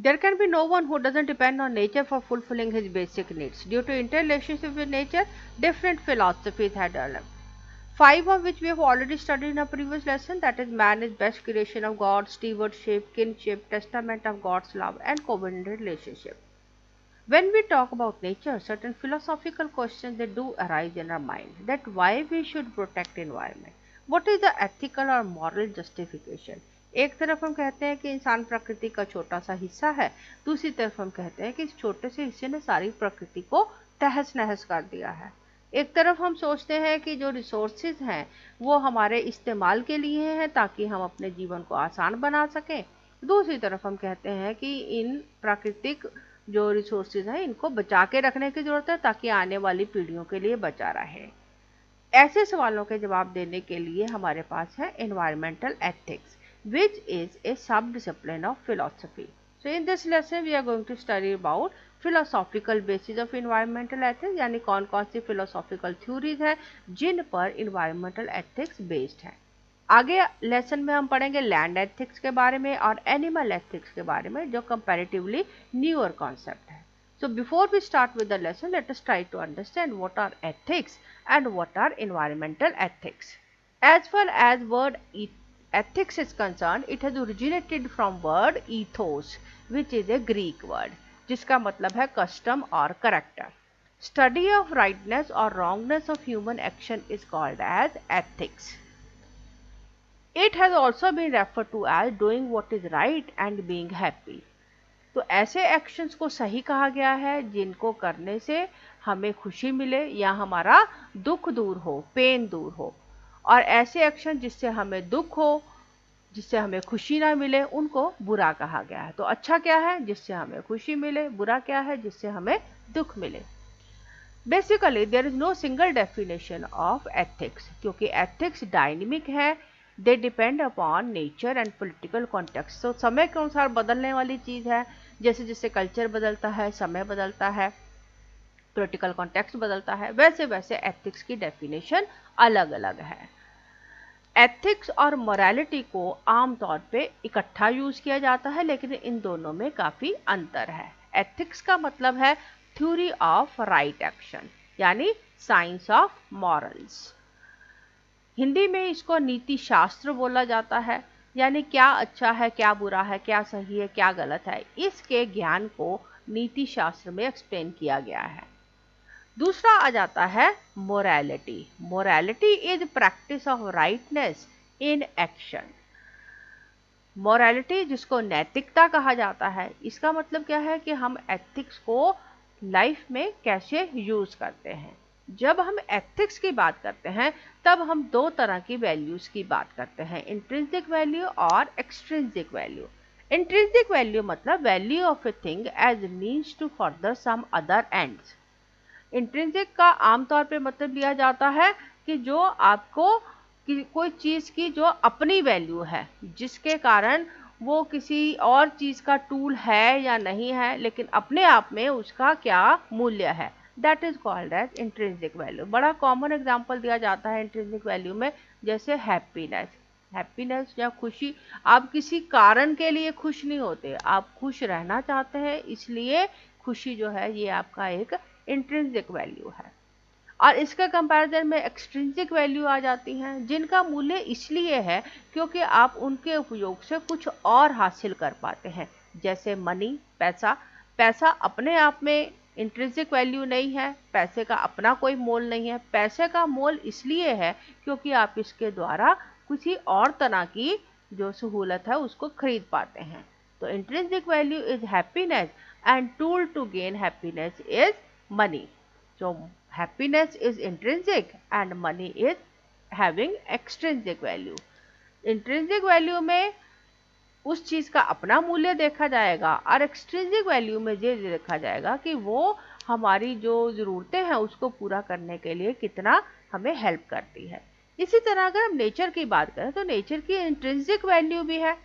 There can be no one who doesn't depend on nature for fulfilling his basic needs. Due to interrelationship with nature, different philosophies had developed. Five of which we have already studied in a previous lesson, that is, man is best creation of God, stewardship, kinship, testament of God's love, and covenant relationship. When we talk about nature, certain philosophical questions they do arise in our mind, that why we should protect environment. What is the ethical or moral justification? एक तरफ हम कहते हैं कि इंसान प्रकृति का छोटा सा हिस्सा है, दूसरी तरफ हम कहते हैं कि इस छोटे से हिस्से ने सारी प्रकृति को तहस नहस कर दिया है। एक तरफ हम सोचते हैं कि जो रिसोर्सेज हैं वो हमारे इस्तेमाल के लिए हैं ताकि हम अपने जीवन को आसान बना सकें, दूसरी तरफ हम कहते हैं कि इन प्राकृतिक जो रिसोर्सेज हैं इनको बचा के रखने की जरूरत है ताकि आने वाली पीढ़ियों के लिए बचा रहे। ऐसे सवालों के जवाब देने के लिए हमारे पास है environmental ethics, which is a sub-discipline of philosophy. So in this lesson we are going to study about philosophical basis of environmental ethics, यानी कौन कौन सी philosophical theories है जिन पर environmental ethics based है। आगे लेसन में हम पढ़ेंगे लैंड एथिक्स के बारे में और एनिमल एथिक्स के बारे में, जो कंपैरेटिवली न्यूअर कॉन्सेप्ट है। So before we start with the lesson, let us try to understand what are ethics and what are environmental ethics. As far as word ethics is concerned, it has originated from word ethos, which is a Greek word, जिसका मतलब है custom और character. Study of rightness or wrongness of human action is called as ethics. It has also been referred to as doing what is right and being happy. तो ऐसे actions को सही कहा गया है जिनको करने से हमें खुशी मिले या हमारा दुख दूर हो, पेन दूर हो, और ऐसे एक्शन जिससे हमें दुख हो, जिससे हमें खुशी ना मिले, उनको बुरा कहा गया है। तो अच्छा क्या है? जिससे हमें खुशी मिले। बुरा क्या है? जिससे हमें दुख मिले। Basically there is no single definition of ethics, क्योंकि एथिक्स डायनेमिक है, they depend upon nature and political context. तो समय के अनुसार बदलने वाली चीज़ है, जैसे जैसे कल्चर बदलता है, समय बदलता है, पॉलिटिकल कॉन्टेक्स्ट बदलता है, वैसे वैसे एथिक्स की डेफिनेशन अलग अलग है। एथिक्स और मोरालिटी को आमतौर पे इकट्ठा यूज किया जाता है, लेकिन इन दोनों में काफ़ी अंतर है। एथिक्स का मतलब है थ्योरी ऑफ राइट एक्शन, यानी साइंस ऑफ मॉरल्स। हिंदी में इसको नीति शास्त्र बोला जाता है, यानी क्या अच्छा है, क्या बुरा है, क्या सही है, क्या गलत है, इसके ज्ञान को नीति शास्त्र में एक्सप्लेन किया गया है। दूसरा आ जाता है morality. Morality is practice of rightness in action. Morality, जिसको नैतिकता कहा जाता है, इसका मतलब क्या है कि हम एथिक्स को लाइफ में कैसे यूज करते हैं। जब हम एथिक्स की बात करते हैं तब हम दो तरह की वैल्यूज की बात करते हैं, इंट्रिंसिक वैल्यू और एक्सट्रिंसिक वैल्यू। इंट्रिंसिक वैल्यू मतलब value of a thing as means to further some other ends. Intrinsic का आमतौर पे मतलब लिया जाता है कि जो आपको कोई चीज़ की जो अपनी वैल्यू है, जिसके कारण वो किसी और चीज़ का टूल है या नहीं है, लेकिन अपने आप में उसका क्या मूल्य है, that is called as intrinsic value. बड़ा कॉमन एग्जांपल दिया जाता है इंट्रिंसिक वैल्यू में, जैसे हैप्पीनेस। हैप्पीनेस या खुशी, आप किसी कारण के लिए खुश नहीं होते, आप खुश रहना चाहते हैं, इसलिए खुशी जो है ये आपका एक इंट्रिंसिक वैल्यू है। और इसके कंपैरिजन में एक्सट्रिंसिक वैल्यू आ जाती हैं, जिनका मूल्य इसलिए है क्योंकि आप उनके उपयोग से कुछ और हासिल कर पाते हैं, जैसे मनी, पैसा। पैसा अपने आप में इंट्रिंसिक वैल्यू नहीं है, पैसे का अपना कोई मोल नहीं है। पैसे का मोल इसलिए है क्योंकि आप इसके द्वारा किसी और तरह की जो सहूलत है उसको खरीद पाते हैं। तो intrinsic value is happiness and tool to gain happiness is money. So happiness is intrinsic and money is having extrinsic value. Intrinsic value में उस चीज़ का अपना मूल्य देखा जाएगा और एक्सट्रिंसिक वैल्यू में ये देखा जाएगा कि वो हमारी जो ज़रूरतें हैं उसको पूरा करने के लिए कितना हमें हेल्प करती है। इसी तरह अगर हम नेचर की बात करें तो नेचर की इंट्रिंसिक वैल्यू भी है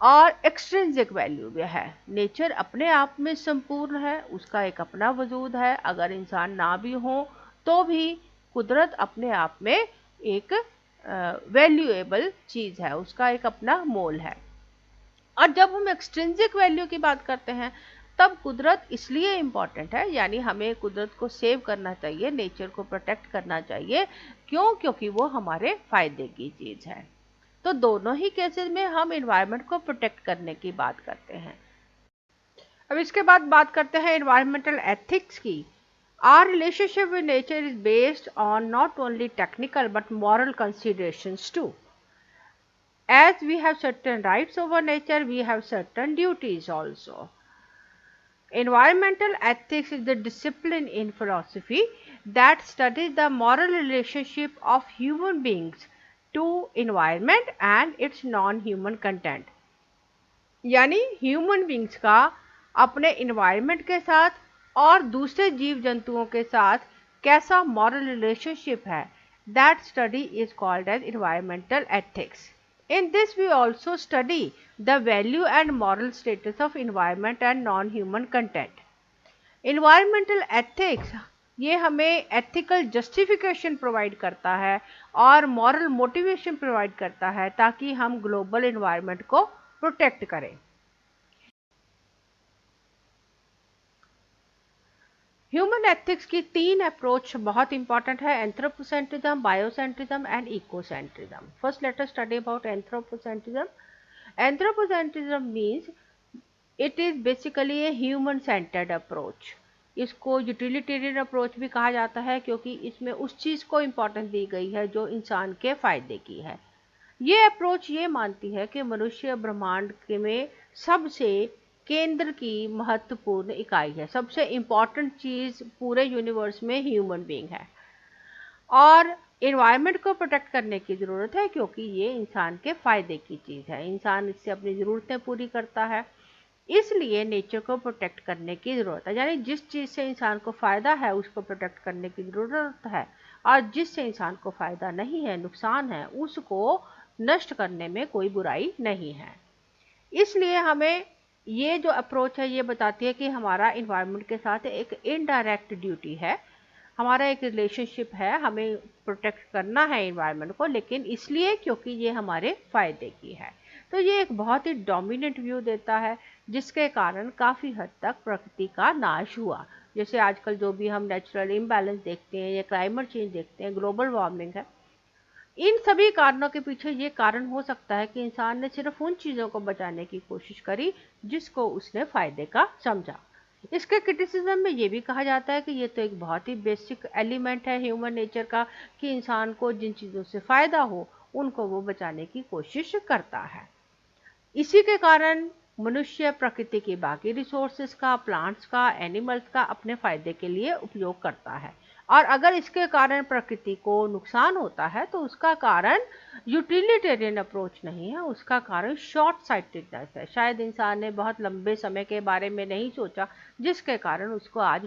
और एक्सट्रिंसिक वैल्यू भी है। नेचर अपने आप में संपूर्ण है, उसका एक अपना वजूद है, अगर इंसान ना भी हो तो भी कुदरत अपने आप में एक वैल्यूएबल चीज़ है, उसका एक अपना मोल है। और जब हम एक्सट्रिंसिक वैल्यू की बात करते हैं तब कुदरत इसलिए इम्पॉर्टेंट है, यानी हमें कुदरत को सेव करना चाहिए, नेचर को प्रोटेक्ट करना चाहिए। क्यों? क्योंकि वो हमारे फायदे की चीज है। तो दोनों ही केसेस में हम इन्वायरमेंट को प्रोटेक्ट करने की बात करते हैं। अब इसके बाद बात करते हैं इन्वायरमेंटल एथिक्स की। Our relationship with nature is based on not only technical but moral considerations too. As we have certain rights over nature, we have certain duties also. Environmental ethics is the discipline in philosophy that studies the moral relationship of human beings to environment and its non-human content. यानी human beings का अपने environment के साथ और दूसरे जीव जंतुओं के साथ कैसा मॉरल रिलेशनशिप है, that study is called as environmental ethics. In this we also study the value and moral status of environment and non-human content. Environmental ethics ये हमें ethical justification provide करता है और moral motivation provide करता है ताकि हम global environment को protect करें. ह्यूमन एथिक्स की 3 अप्रोच बहुत इंपॉर्टेंट है, anthropocentrism, biocentrism and ecocentrism. First let us study about anthropocentrism. Anthropocentrism means it is basically a human centred approach. इसको यूटिलिटेरियन अप्रोच भी कहा जाता है क्योंकि इसमें उस चीज़ को इम्पोर्टेंस दी गई है जो इंसान के फायदे की है. ये अप्रोच ये मानती है कि मनुष्य ब्रह्मांड में सबसे केंद्र की महत्वपूर्ण इकाई है, सबसे इम्पॉर्टेंट चीज पूरे यूनिवर्स में ह्यूमन बीइंग है और एनवायरनमेंट को प्रोटेक्ट करने की ज़रूरत है क्योंकि ये इंसान के फायदे की चीज़ है, इंसान इससे अपनी ज़रूरतें पूरी करता है, इसलिए नेचर को प्रोटेक्ट करने की ज़रूरत है. यानी जिस चीज़ से इंसान को फ़ायदा है उसको प्रोटेक्ट करने की ज़रूरत है और जिससे इंसान को फ़ायदा नहीं है, नुकसान है, उसको नष्ट करने में कोई बुराई नहीं है. इसलिए हमें ये जो अप्रोच है ये बताती है कि हमारा इन्वायरमेंट के साथ एक इनडायरेक्ट ड्यूटी है, हमारा एक रिलेशनशिप है, हमें प्रोटेक्ट करना है इन्वायरमेंट को, लेकिन इसलिए क्योंकि ये हमारे फायदे की है. तो ये एक बहुत ही डोमिनेंट व्यू देता है जिसके कारण काफ़ी हद तक प्रकृति का नाश हुआ. जैसे आजकल जो भी हम नेचुरल इम्बैलेंस देखते हैं या क्लाइमेट चेंज देखते हैं, ग्लोबल वार्मिंग है, इन सभी कारणों के पीछे ये कारण हो सकता है कि इंसान ने सिर्फ उन चीज़ों को बचाने की कोशिश करी जिसको उसने फायदे का समझा. इसके क्रिटिसिज्म में ये भी कहा जाता है कि ये तो एक बहुत ही बेसिक एलिमेंट है ह्यूमन नेचर का कि इंसान को जिन चीज़ों से फ़ायदा हो उनको वो बचाने की कोशिश करता है. इसी के कारण मनुष्य प्रकृति की बाकी रिसोर्सेज का, प्लांट्स का, एनिमल्स का अपने फ़ायदे के लिए उपयोग करता है और अगर इसके कारण प्रकृति को नुकसान होता है तो उसका कारण यूटिलिटेरियन अप्रोच नहीं है, उसका कारण शॉर्ट साइटेडनेस है. शायद इंसान ने बहुत लंबे समय के बारे में नहीं सोचा जिसके कारण उसको आज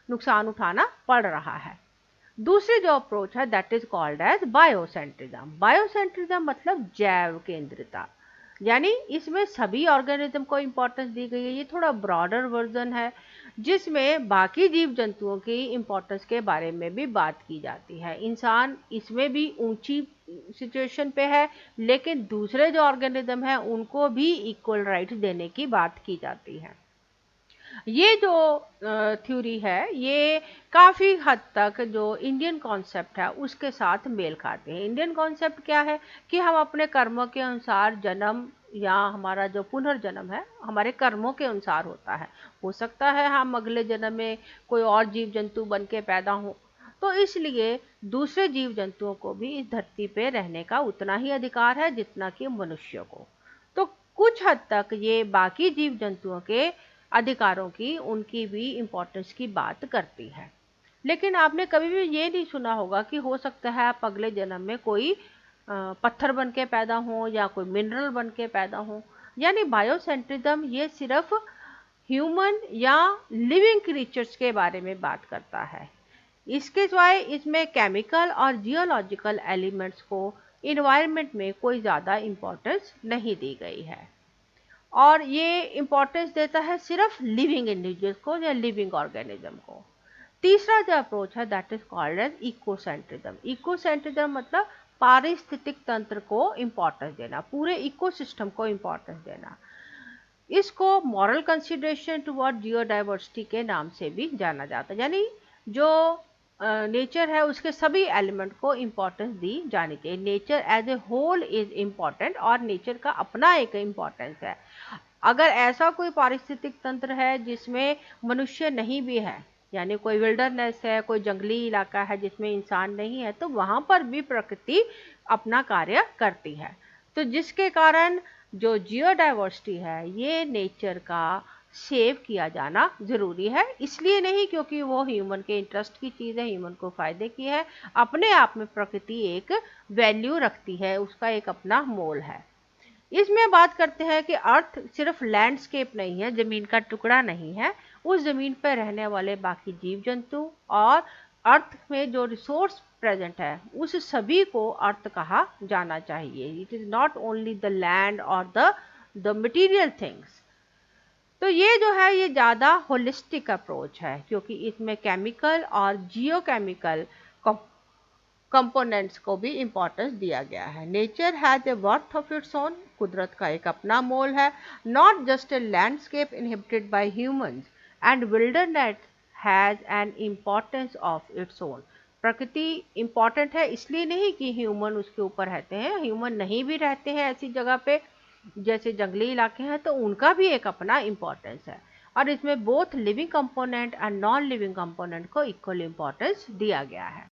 नुकसान उठाना पड़ रहा है. दूसरी जो अप्रोच है that is called as biocentrism. Biocentrism मतलब जैव केंद्रिता, यानी इसमें सभी ऑर्गेनिज्म को इम्पोर्टेंस दी गई है. ये थोड़ा ब्रॉडर वर्जन है जिसमें बाकी जीव जंतुओं की इम्पोर्टेंस के बारे में भी बात की जाती है. इंसान इसमें भी ऊंची सिचुएशन पे है लेकिन दूसरे जो ऑर्गेनिज्म हैं उनको भी इक्वल राइट्स देने की बात की जाती है. ये जो थ्योरी है ये काफ़ी हद तक जो इंडियन कॉन्सेप्ट है उसके साथ मेल खाते हैं. इंडियन कॉन्सेप्ट क्या है कि हम अपने कर्मों के अनुसार जन्म या हमारा जो पुनर्जन्म है हमारे कर्मों के अनुसार होता है. हो सकता है हम अगले जन्म में कोई और जीव जंतु बन के पैदा हों, तो इसलिए दूसरे जीव जंतुओं को भी इस धरती पे रहने का उतना ही अधिकार है जितना कि मनुष्य को. तो कुछ हद तक ये बाकी जीव जंतुओं के अधिकारों की, उनकी भी इम्पोर्टेंस की बात करती है. लेकिन आपने कभी भी ये नहीं सुना होगा कि हो सकता है आप अगले जन्म में कोई पत्थर बन के पैदा हो या कोई मिनरल बन के पैदा हो. यानी बायोसेंट्रिज्म ये सिर्फ ह्यूमन या लिविंग क्रीचर्स के बारे में बात करता है. इसके सिवाय इसमें केमिकल और जियोलॉजिकल एलिमेंट्स को इन्वायरमेंट में कोई ज़्यादा इम्पोर्टेंस नहीं दी गई है और ये इम्पोर्टेंस देता है सिर्फ लिविंग इंडिविजुअल्स को या लिविंग ऑर्गेनिज्म को. तीसरा जो अप्रोच है दैट इज कॉल्ड एज इकोसेंट्रिज्म. इकोसेंट्रिज्म मतलब पारिस्थितिक तंत्र को इम्पोर्टेंस देना, पूरे इकोसिस्टम को इम्पोर्टेंस देना। इसको मॉरल कंसिडरेशन टुवर्ड जियोडाइवर्सिटी के नाम से भी जाना जाता है, यानी जो नेचर है उसके सभी एलिमेंट को इम्पोर्टेंस दी जानी चाहिए। Nature as a whole is important और नेचर का अपना एक इम्पोर्टेंस है। अगर ऐसा कोई पारिस्थितिक तंत्र है जिसमें मनुष्य नहीं भी है, यानी कोई विल्डरनेस है, कोई जंगली इलाका है जिसमें इंसान नहीं है, तो वहाँ पर भी प्रकृति अपना कार्य करती है। तो जिसके कारण जो जियोडाइवर्सिटी है ये नेचर का सेव किया जाना ज़रूरी है, इसलिए नहीं क्योंकि वो ह्यूमन के इंटरेस्ट की चीज़ है, ह्यूमन को फ़ायदे की है, अपने आप में प्रकृति एक वैल्यू रखती है, उसका एक अपना मोल है। इसमें बात करते हैं कि अर्थ सिर्फ लैंडस्केप नहीं है, ज़मीन का टुकड़ा नहीं है, उस ज़मीन पर रहने वाले बाकी जीव जंतु और अर्थ में जो रिसोर्स प्रेजेंट है उस सभी को अर्थ कहा जाना चाहिए। It is not only the land और द मटीरियल थिंग्स। तो ये जो है ये ज़्यादा होलिस्टिक अप्रोच है क्योंकि इसमें केमिकल और जियोकेमिकल कंपोनेंट्स को भी इम्पोर्टेंस दिया गया है। Nature has a worth of its own, कुदरत का एक अपना मोल है, not just a landscape inhabited bye humans and wilderness has an importance of its own. प्रकृति इम्पॉर्टेंट है इसलिए नहीं कि ह्यूमन उसके ऊपर रहते हैं, ह्यूमन नहीं भी रहते हैं ऐसी जगह पे जैसे जंगली इलाके हैं, तो उनका भी एक अपना इम्पोर्टेंस है और इसमें both living component and non living component को इक्वल इम्पोर्टेंस दिया गया है।